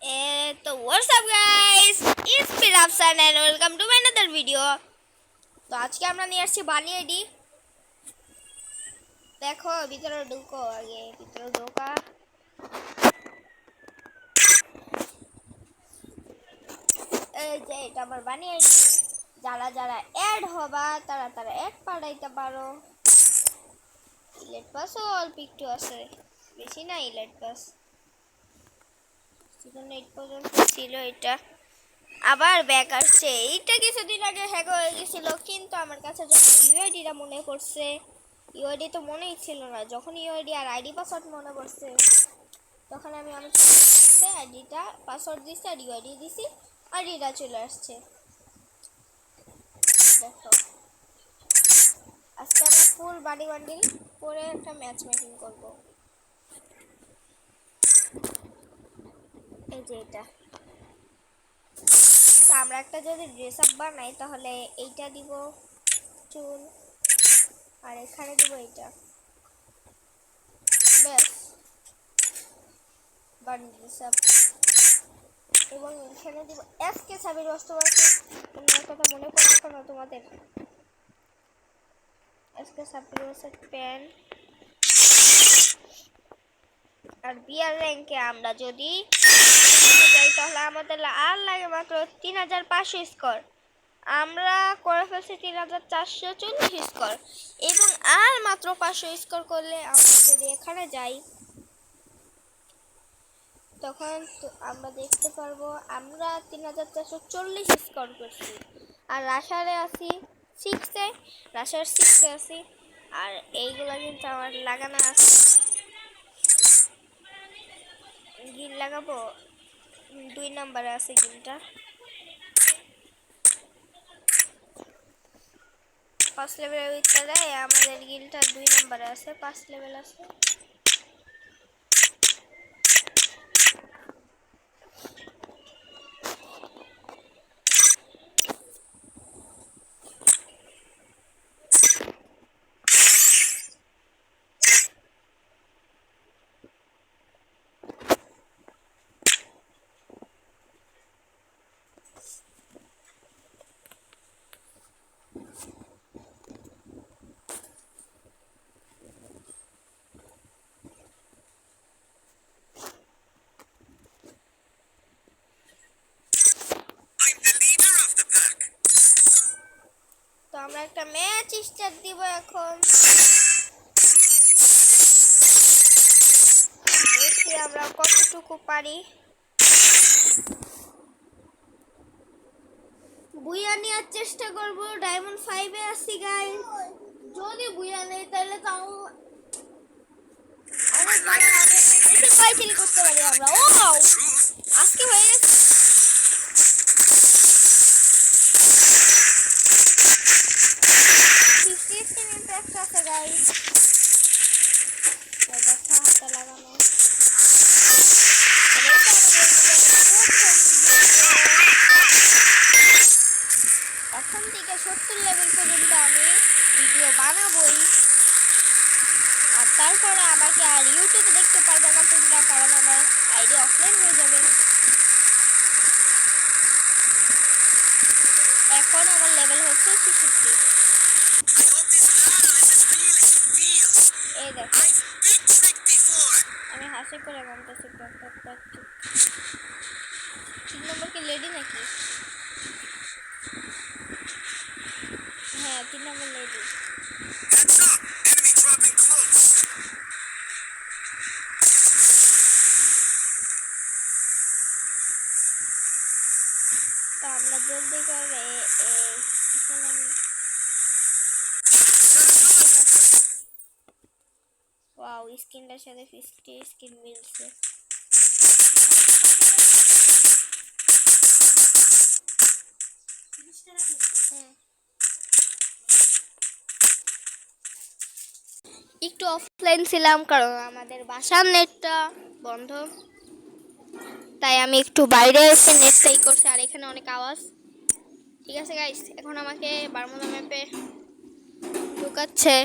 তো what's up guys, it's me Rafsan and welcome to my another video. তো আজকে আমরা নিয়ে আসছি বানি আইডি। দেখো ভিতরে ঢুকো, আগে ভিতরে ঢোকা। এই যে এটা আমার বানি আইডি। যারা যারা অ্যাড হবা তারা তারা অ্যাড পাঠাইতে পারো। ইলেট পাস অল্প একটু আছে, বেশি না ইলেট পাস। সিজন 8 পর্যন্ত ছিল এটা, আবার ব্যাক আসছে। এইটা কিছুদিন আগে হ্যাক হয়ে গেছিল, কিন্তু আমার কাছে যখন ইউআইডিটা মনে পড়ছে, ইউআইডি তো মনেই ছিল না, যখন ইউআইডি আর আইডি পাসওয়ার্ড মনে পড়ছে তখন আমি আমার আইডিটা পাসওয়ার্ড দিচ্ছি আর ইউআইডি দিছি, আইডিটা চলে আসছে। দেখো আজকে আমরা ফুল বাডি বান্ডিল করে একটা ম্যাচ মেকিং করব। এই যে এটা আমরা একটা যদি ড্রেস আপ বানাই তাহলে এইটা দিব চুল, আর এখানে দিব এইটা, ব্যাস বানিয়ে ড্রেস আপ। এবং এখানে দিব এসকে সাবির বাস্তবায়ন। তোমরা কথা মনে পড়ছে না তোমাদের? এসকে সাবির বাস্তব প্যান্ট। আর বিআর র্যাঙ্কে আমরা যদি যাই তাহলে আমাদের আর লাগে মাত্র 3500 স্কোর। আমরা করে ফেলছি 3440 স্কোর, এবং আর মাত্র 500 স্কোর করলে আমরা যদি এখানে যাই তখন আমরা দেখতে পারবো আমরা 3440 স্কোর করছি। আর রাশারে আছি 6-এ, রাশার 6-এ আছি। আর এইগুলা কিন্তু আমার লাগানো আছে, গিল লাগাবো 2 নম্বরে আছে গিলটা। ফার্স্ট লেভেলের ভিতরে আমাদের গিলটা 2 নম্বরে আছে, 5 লেভেল আছে। তো আমরা একটা ম্যাচ স্টার্ট দিব এখন। দেখি আমরা কতটুকু পারি। বুইয়া নেওয়ার চেষ্টা করব, ডায়মন্ড 5-এ আছি গাইস। যদি বুইয়া নেই তাহলে তাও অনেক ভালো হবে, এসে পাইচিল করতে পারি আমরা। ও আজকে হয়ে গেছে। আছে গাইস, দেখা হাতে লাগানো। এখন থেকে 70 লেভেল পর্যন্ত আমি ভিডিও বানাবোই। আর তারপরে আমাকে আর ইউটিউবে দেখতে পারবে না তোমরা, কারণ আমার আইডি অফলাইন হয়ে যাবে। এখন আমার লেভেল হচ্ছে 66। এই দেখো আমি হাসি করে বলতেছি 3 নম্বর কি লেডি নাকি? হ্যাঁ 3 নম্বর লেডি। তো আমরা জলদি করে ওয়াও, স্কিনটার সাথে 50 স্কিন মিলছে। একটু অফলাইন ছিলাম কারণ আমাদের বাসার নেটটা বন্ধ, তাই আমি একটু বাইরে এসে নেটটাই করছি। আর এখানে অনেক আওয়াজ। ঠিক আছে গাইস, এখন আমাকে বারমুদা ম্যাপে ঢুকাচ্ছে।